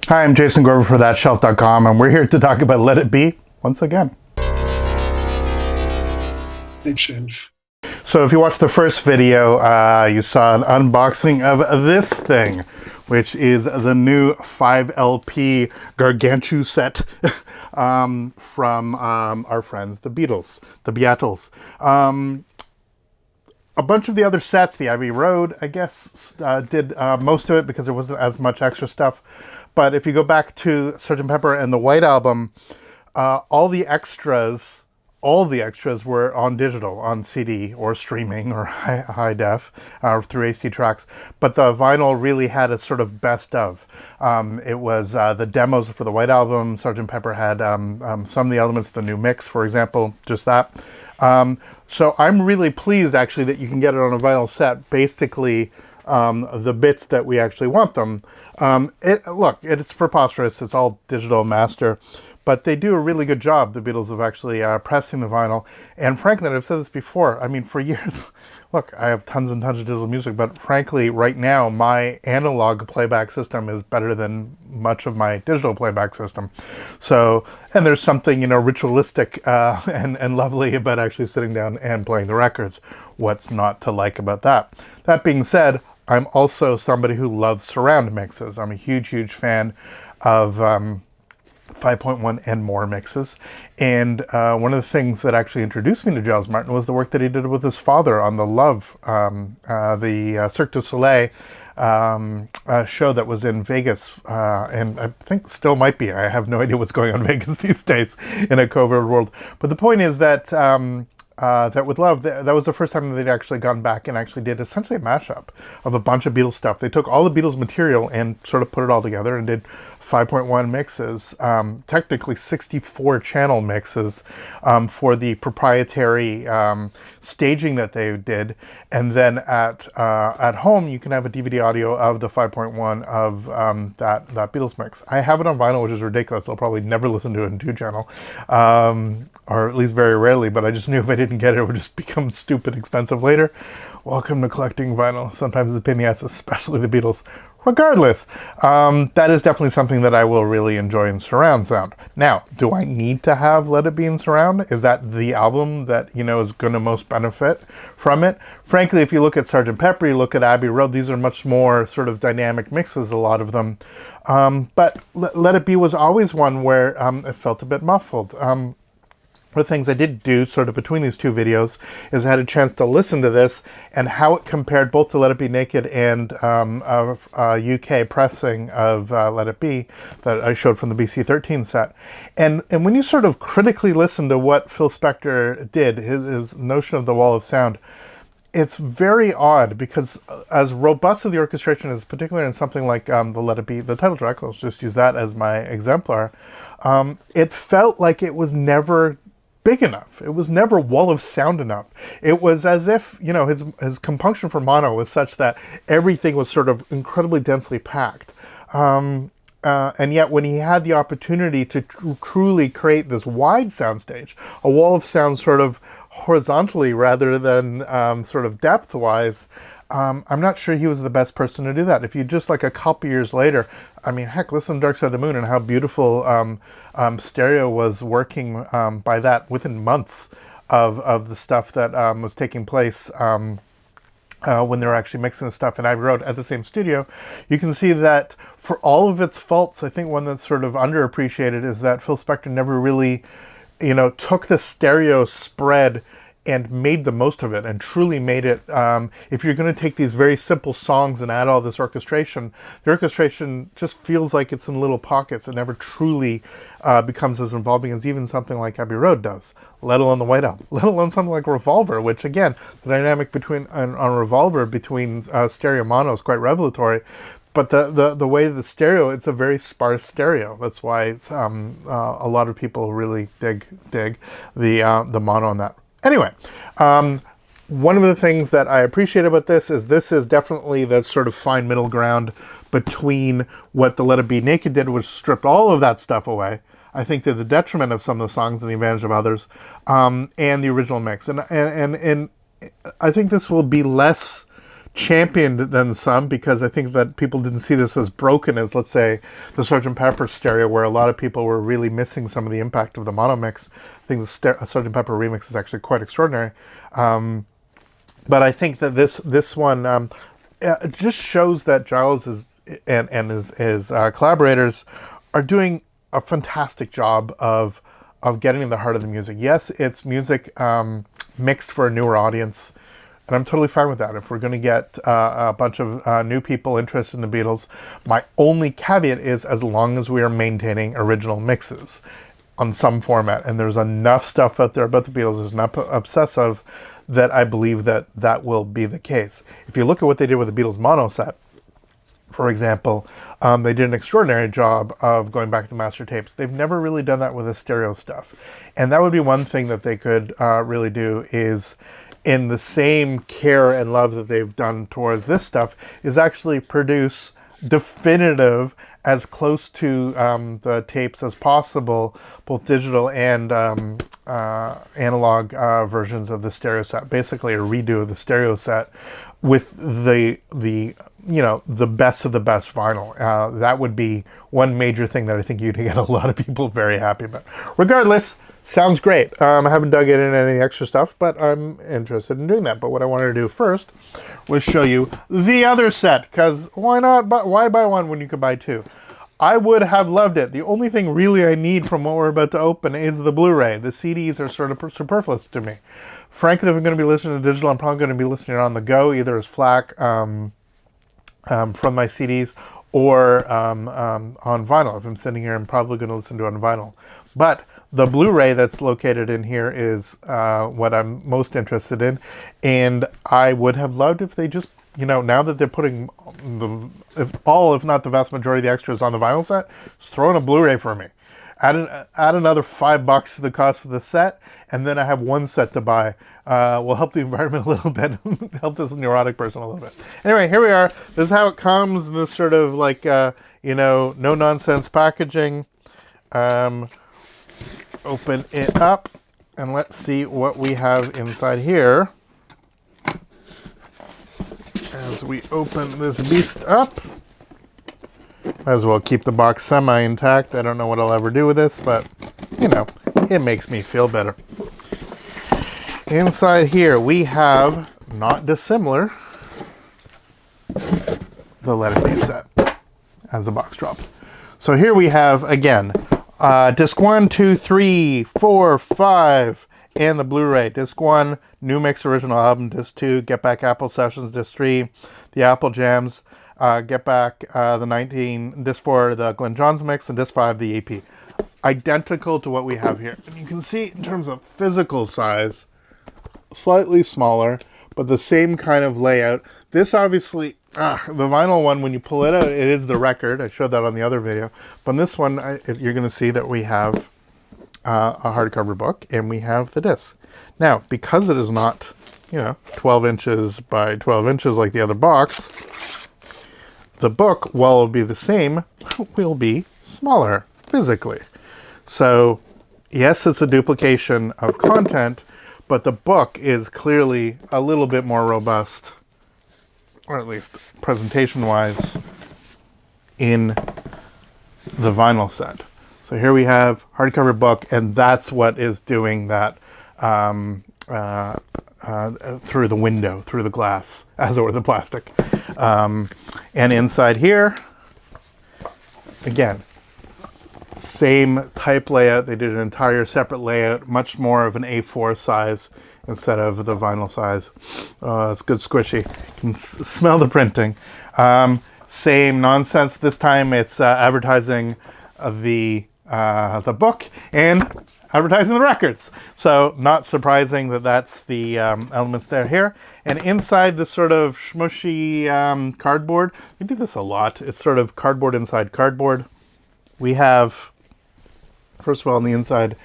Hi, I'm Jason Grover for ThatShelf.com, and we're here to talk about Let It Be once again. Shelf. So if you watched the first video, you saw an unboxing of this thing, which is the new 5LP Gargantua set from our friends, the Beatles. A bunch of the other sets, the Abbey Road, I guess, did most of it because there wasn't as much extra stuff. But if you go back to Sgt. Pepper and the White Album, all the extras were on digital, on CD or streaming or high def through AC tracks. But the vinyl really had a sort of best of. It was the demos for the White Album. Sgt. Pepper had some of the elements of the new mix, for example, just that. So I'm really pleased, actually, that you can get it on a vinyl set, basically the bits that we actually want them. Look, it's preposterous. It's all digital master. But they do a really good job, the Beatles, of actually pressing the vinyl. And frankly, I've said this before, I mean, for years, look, I have tons and tons of digital music, but frankly, right now, my analog playback system is better than much of my digital playback system. So, and there's something, ritualistic and lovely about actually sitting down and playing the records. What's not to like about that? That being said, I'm also somebody who loves surround mixes. I'm a huge, huge fan of 5.1 and more mixes. And one of the things that actually introduced me to Giles Martin was the work that he did with his father on the Love, the Cirque du Soleil show that was in Vegas, and I think still might be. I have no idea what's going on in Vegas these days in a COVID world. But the point is that that with Love, that was the first time that they'd actually gone back and actually did essentially a mashup of a bunch of Beatles stuff. They took all the Beatles material and sort of put it all together and did 5.1 mixes, technically 64 channel mixes for the proprietary staging that they did. And then at home, you can have a DVD audio of the 5.1 of that Beatles mix. I have it on vinyl, which is ridiculous. I'll probably never listen to it in 2-channel, or at least very rarely, but I just knew if I didn't get it, it would just become stupid expensive later. Welcome to collecting vinyl. Sometimes it's a pain in the ass, especially the Beatles. Regardless, that is definitely something that I will really enjoy in surround sound. Now, do I need to have Let It Be in surround? Is that the album that, is going to most benefit from it? Frankly, if you look at Sgt. Pepper, you look at Abbey Road, these are much more sort of dynamic mixes, a lot of them. But Let It Be was always one where it felt a bit muffled. One of the things I did do sort of between these two videos is I had a chance to listen to this and how it compared both to Let It Be Naked and UK pressing of Let It Be that I showed from the BC13 set. And when you sort of critically listen to what Phil Spector did, his notion of the wall of sound, it's very odd because as robust as the orchestration is, particularly in something like the Let It Be, the title track, let's just use that as my exemplar, it felt like it was never big enough. It was never wall of sound enough. It was as if, his compunction for mono was such that everything was sort of incredibly densely packed. And yet when he had the opportunity to truly create this wide soundstage, a wall of sound sort of horizontally rather than sort of depth-wise, I'm not sure he was the best person to do that. If you just like a couple years later, I mean, heck, listen to Dark Side of the Moon and how beautiful stereo was working by that within months of the stuff that was taking place when they were actually mixing the stuff in Abbey Road at the same studio. You can see that for all of its faults, I think one that's sort of underappreciated is that Phil Spector never really, took the stereo spread and made the most of it and truly made it. If you're going to take these very simple songs and add all this orchestration, the orchestration just feels like it's in little pockets. It never truly becomes as involving as even something like Abbey Road does, let alone the White Album, let alone something like Revolver, which again, the dynamic on Revolver between stereo mono is quite revelatory. But the way the stereo, it's a very sparse stereo. That's why it's, a lot of people really dig the mono on that. Anyway, one of the things that I appreciate about this is definitely the sort of fine middle ground between what the Let It Be Naked did, which stripped all of that stuff away, I think, to the detriment of some of the songs and the advantage of others, and the original mix. And I think this will be less championed than some, because I think that people didn't see this as broken as, let's say, the Sgt. Pepper stereo, where a lot of people were really missing some of the impact of the mono mix. I think the Sgt. Pepper remix is actually quite extraordinary. But I think that this one it just shows that Giles and his collaborators are doing a fantastic job of getting in the heart of the music. Yes, it's music mixed for a newer audience, and I'm totally fine with that. If we're going to get a bunch of new people interested in the Beatles, my only caveat is as long as we are maintaining original mixes on some format. And there's enough stuff out there about the Beatles, there's enough obsessive, that I believe that will be the case. If you look at what they did with the Beatles mono set, for example, they did an extraordinary job of going back to master tapes. They've never really done that with the stereo stuff. And that would be one thing that they could really do, is in the same care and love that they've done towards this stuff, is actually produce definitive, as close to the tapes as possible, both digital and analog versions of the stereo set. Basically a redo of the stereo set with the best of the best vinyl. That would be one major thing that I think you'd get a lot of people very happy about. Regardless, sounds great. I haven't dug in any extra stuff, but I'm interested in doing that. But what I wanted to do first was show you the other set, because why not? Why buy one when you could buy two? I would have loved it. The only thing really I need from what we're about to open is the Blu-ray. The CDs are sort of superfluous to me. Frankly, if I'm going to be listening to digital, I'm probably going to be listening on the go, either as FLAC from my CDs, or on vinyl. If I'm sitting here, I'm probably going to listen to it on vinyl. But the Blu-ray that's located in here is what I'm most interested in. And I would have loved if they just, now that they're putting if not the vast majority of the extras on the vinyl set, just throw in a Blu-ray for me. Add another $5 to the cost of the set, and then I have one set to buy. Will help the environment a little bit, help this neurotic person a little bit. Anyway, here we are. This is how it comes in this sort of like, no nonsense packaging. Open it up, and let's see what we have inside here. As we open this beast up, might as well keep the box semi-intact. I don't know what I'll ever do with this, but, it makes me feel better. Inside here, we have, not dissimilar, the Let It Be set, as the box drops. So here we have, again, disc 1, 2, 3, 4, 5, and the Blu-ray. Disc 1, New Mix Original Album. Disc 2, Get Back Apple Sessions. Disc 3, The Apple Jams. Get Back the 19. Disc 4, the Glenn Johns Mix. And Disc 5, the EP. Identical to what we have here. And you can see in terms of physical size, slightly smaller, but the same kind of layout. This obviously, the vinyl one, when you pull it out, it is the record. I showed that on the other video. But in this one, you're going to see that we have a hardcover book, and we have the disc. Now, because it is not, 12 inches by 12 inches like the other box, the book, while it will be the same, will be smaller physically. So, yes, it's a duplication of content, but the book is clearly a little bit more robust, or at least presentation-wise, in the vinyl set. So here we have hardcover book, and that's what is doing that through the window, through the glass, as it were, the plastic. And inside here, again, same type layout. They did an entire separate layout, much more of an A4 size instead of the vinyl size. It's good squishy. You can smell the printing. Same nonsense. This time it's advertising the book and advertising the records. So not surprising that that's the elements there here. And inside this sort of smushy cardboard, we do this a lot. It's sort of cardboard inside cardboard. We have, first of all, on the inside,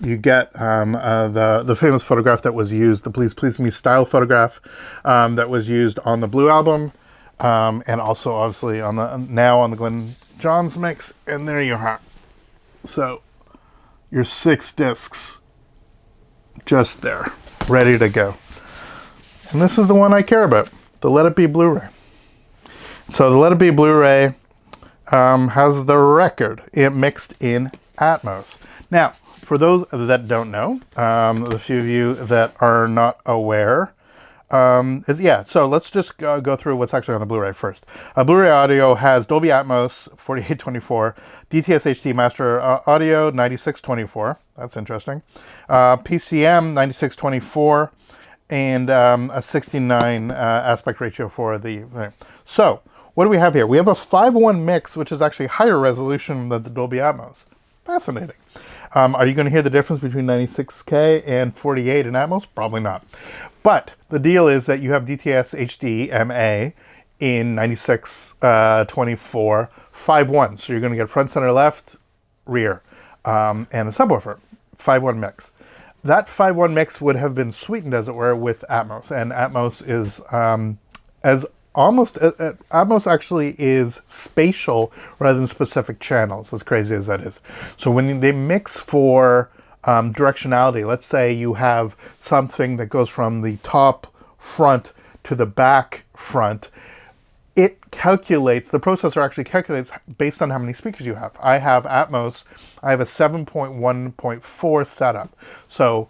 you get the famous photograph that was used, the Please Please Me style photograph that was used on the Blue album, and also obviously on the Glenn Johns mix. And there you are. So your 6 discs just there, ready to go. And this is the one I care about. the Let It Be Blu-ray. So the Let It Be Blu-ray has the record mixed in Atmos. Now, for those that don't know, the few of you that are not aware, so let's just go through what's actually on the Blu-ray first. Blu-ray audio has Dolby Atmos 4824, DTS HD Master Audio 9624. That's interesting. PCM 9624, and a 69 aspect ratio for the. So what do we have here? We have a 5:1 mix, which is actually higher resolution than the Dolby Atmos. Fascinating. Are you going to hear the difference between 96K and 48 in Atmos? Probably not. But the deal is that you have DTS HD MA in 9624 5:1. So you're going to get front, center, left, rear, and a subwoofer. 5:1 mix. That 5:1 mix would have been sweetened, as it were, with Atmos. And Atmos is Atmos actually is spatial rather than specific channels, as crazy as that is. So when they mix for directionality, let's say you have something that goes from the top front to the back front, it calculates, the processor actually calculates based on how many speakers you have. I have Atmos, I have a 7.1.4 setup. So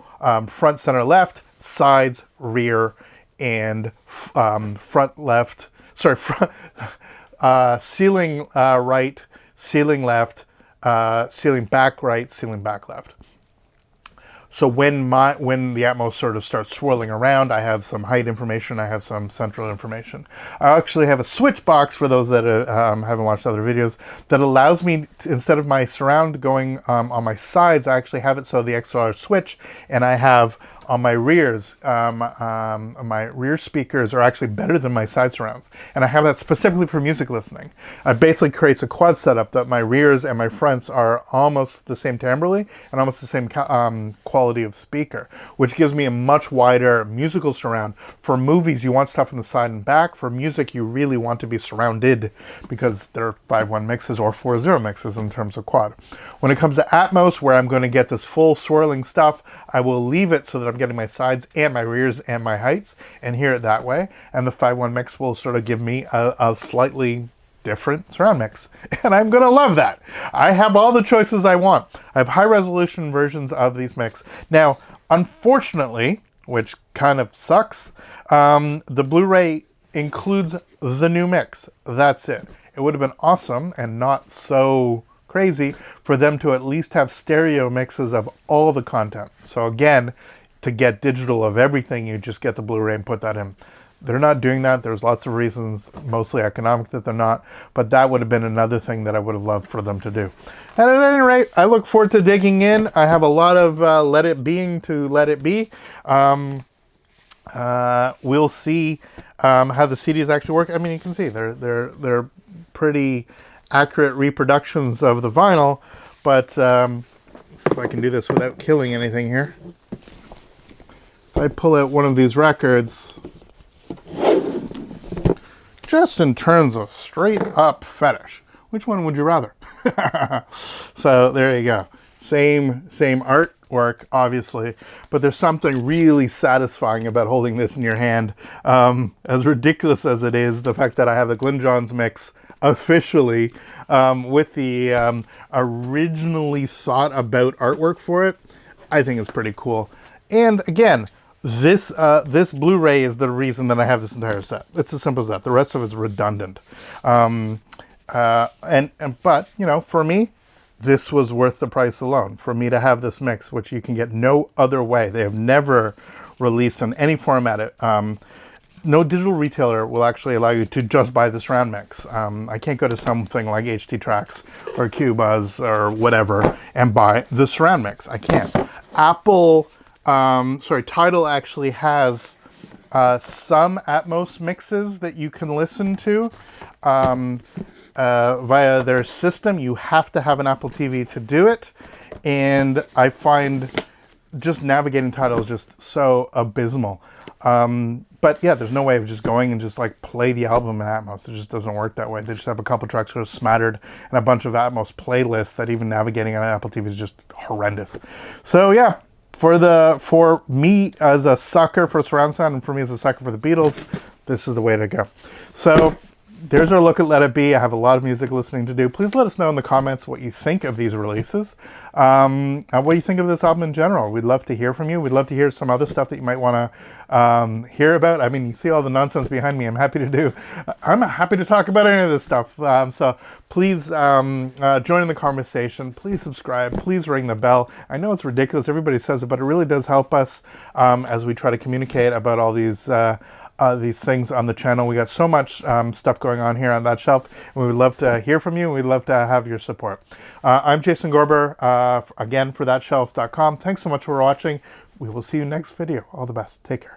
front, center, left, sides, rear, and front left, ceiling right, ceiling left, ceiling back right, ceiling back left. So when the Atmos sort of starts swirling around, I have some height information, I have some central information. I actually have a switch box, for those that haven't watched other videos, that allows me, instead of my surround going on my sides, I actually have it so the XLR switch, and I have on my rears, my rear speakers are actually better than my side surrounds. And I have that specifically for music listening. It basically creates a quad setup that my rears and my fronts are almost the same timbrely and almost the same quality of speaker, which gives me a much wider musical surround. For movies, you want stuff in the side and back. For music, you really want to be surrounded because they're 5:1 mixes or 4:0 mixes in terms of quad. When it comes to Atmos, where I'm going to get this full swirling stuff, I will leave it so that I'm getting my sides and my rears and my heights and hear it that way. And the 5:1 mix will sort of give me a slightly different surround mix. And I'm going to love that. I have all the choices I want. I have high resolution versions of these mix. Now, unfortunately, which kind of sucks, the Blu-ray includes the new mix. That's it. It would have been awesome and not so crazy for them to at least have stereo mixes of all the content. So again, to get digital of everything, you just get the Blu-ray and put that in. They're not doing that. There's lots of reasons, mostly economic, that they're not, but that would have been another thing that I would have loved for them to do. And at any rate, I look forward to digging in. I have a lot of let it being to let it be. We'll see how the CDs actually work. I mean, you can see they're pretty accurate reproductions of the vinyl, but let's see if I can do this without killing anything here. If I pull out one of these records, just in terms of straight up fetish, which one would you rather? So there you go. Same artwork, obviously, but there's something really satisfying about holding this in your hand. As ridiculous as it is, the fact that I have the Glyn Johns mix officially with the originally thought about artwork for it, I think is pretty cool. And again, this Blu-ray is the reason that I have this entire set. It's as simple as that. The rest of it's redundant. But you know, for me, this was worth the price alone. For me to have this mix, which you can get no other way. They have never released in any format. No digital retailer will actually allow you to just buy the surround mix. I can't go to something like HT Tracks or Qbuzz or whatever and buy the surround mix. I can't. Tidal actually has some Atmos mixes that you can listen to via their system. You have to have an Apple TV to do it. And I find just navigating Tidal is just so abysmal. But yeah, there's no way of just going and just like play the album in Atmos. It just doesn't work that way. They just have a couple tracks sort of smattered and a bunch of Atmos playlists that even navigating on Apple TV is just horrendous. So yeah, for me as a sucker for surround sound and for me as a sucker for the Beatles, this is the way to go. So there's our look at Let It Be. I have a lot of music listening to do. Please let us know in the comments what you think of these releases. And what you think of this album in general. We'd love to hear from you. We'd love to hear some other stuff that you might want to hear about. I mean, you see all the nonsense behind me. I'm happy to talk about any of this stuff. So please join in the conversation. Please subscribe. Please ring the bell. I know it's ridiculous. Everybody says it, but it really does help us as we try to communicate about all these things on the channel. We got so much stuff going on here on that shelf, and we would love to hear from you. We'd love to have your support. I'm Jason Gorber, again for thatshelf.com. Thanks so much for watching. We will see you next video. All the best. Take care.